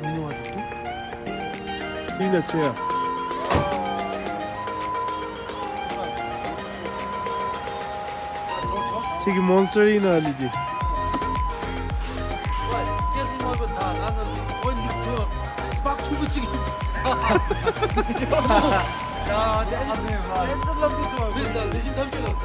Yeni var tuttu. Yine çaya. 저기 몬스터리나 알리지. 깨진 거고 다 나는 원육전 스팍 초부치기. 야, 나중에 봐. 랜덤 비스 말. 그러니까 내심 탐지가 없다.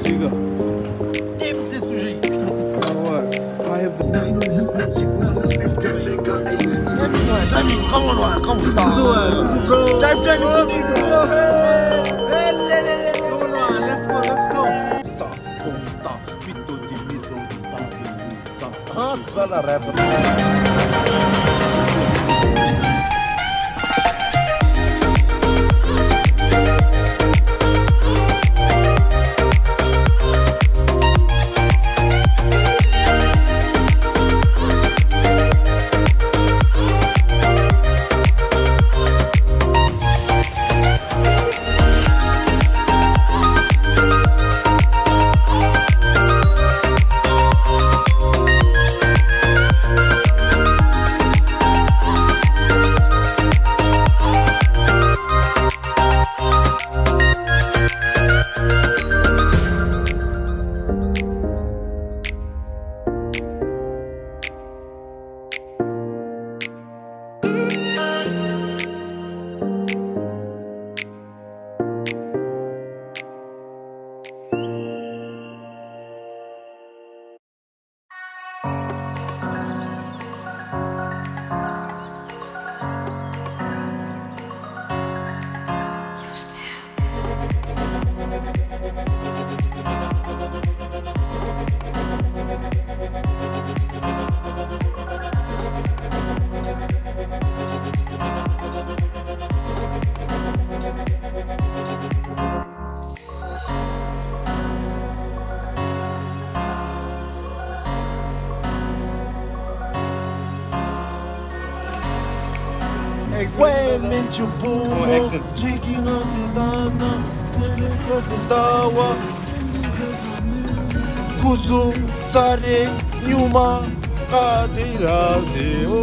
지금. 땜대 수지. I have the 타이밍 까먹어. 까먹다. bro. Let's go. Nossa, na rap. When you boom, jigging on the dana, dawa, kuzu, sare, nyuma, kadira, deo.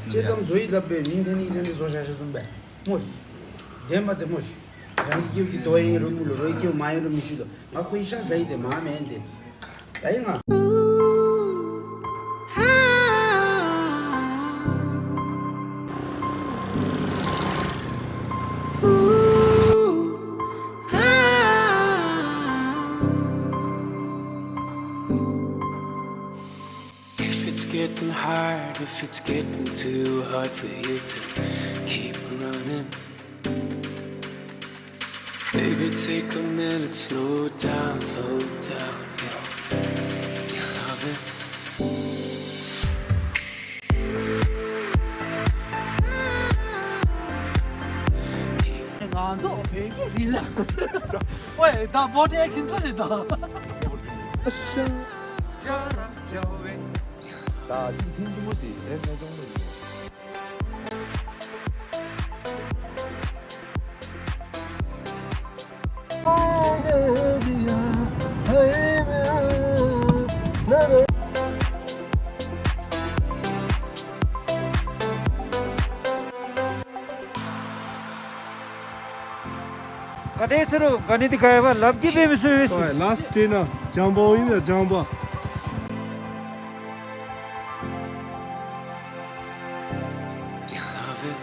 제점 조이다 배 민테니 이런 소샤시 좀 배. 뭐시. 제마데 뭐시. 장기 도에로 물로 로이기 마이로 미시도. 나 코이샤 자이데 마음에 엔데. 사이가 getting hard, if it's getting too hard for you to keep running, baby, take a minute, slow down, yeah. You love it. 안서 되게 릴라. 왜? 나 머리 액션 꺼냈다. 나 힘든 거지. 내 정도. कदेसरो गणित गएबा लब्की बेमिसु Right, last dinner. Jumbo in the jumbo. You love it.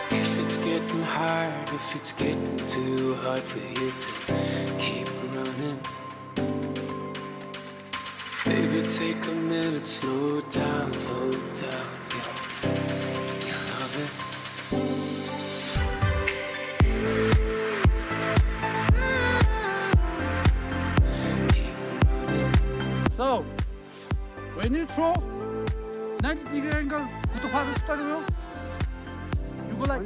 If it's getting hard, if it's getting too hard for you to keep running, baby, take a minute, slow down, yeah. You love it. Keep running. So, when you throw 90 degree angle 구독하기 습관이요? You go like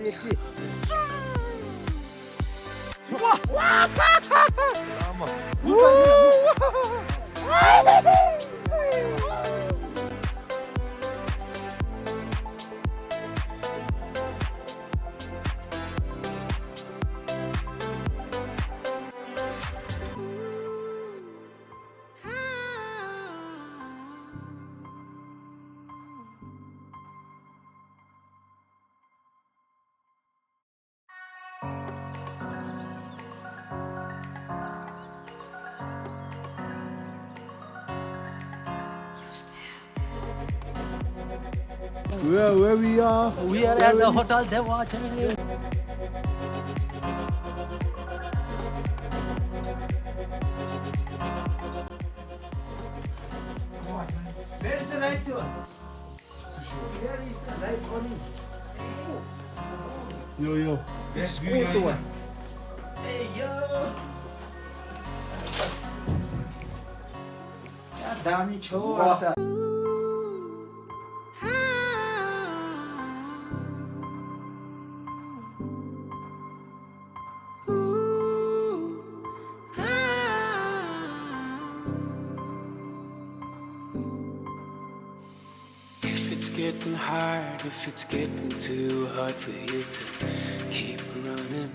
Where we are? We are at the hotel they watching. Where is the light to us? Where is the light on? Yo. It's cool to one. Hey yo! क्या दामी छो आता. If it's getting hard, if it's getting too hard for you to keep running,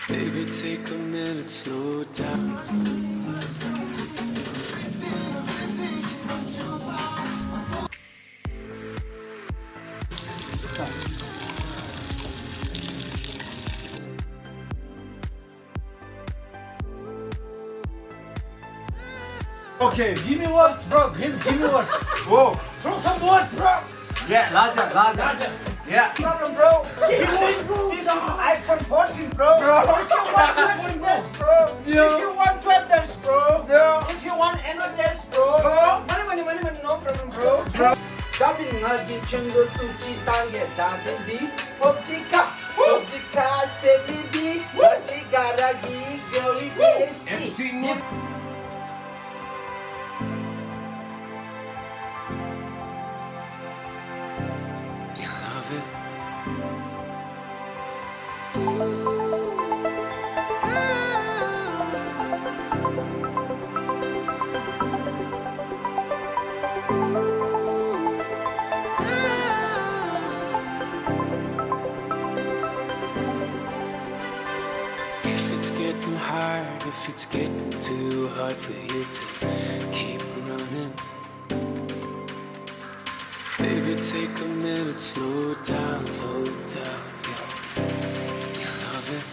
baby, take a minute, slow down. Okay, give me words, bro. Give me words. Whoa. Throw some words, bro. Yeah, larger. Yeah. Problem, bro. This is iPhone 14, bro. If you want weapons, bro. If you want energies, bro. Money, no problem, bro. Dubbing 하기 전도 수지 단계 다든지 법지카 세비비 법지가라기 겨이 BSC You love it. If it's getting hard, if it's getting too hard for you to keep running, baby, take a minute, slow down, yeah. You love it.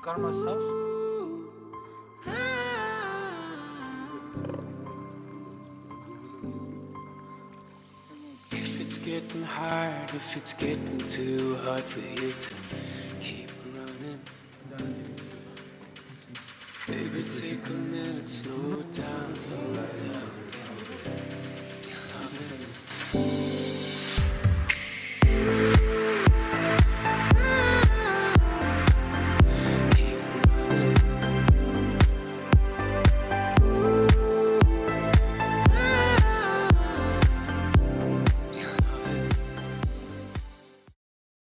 Karma's house. If it's getting hard, if it's getting too hard for you to keep running, baby, take a minute, slow down, slow down.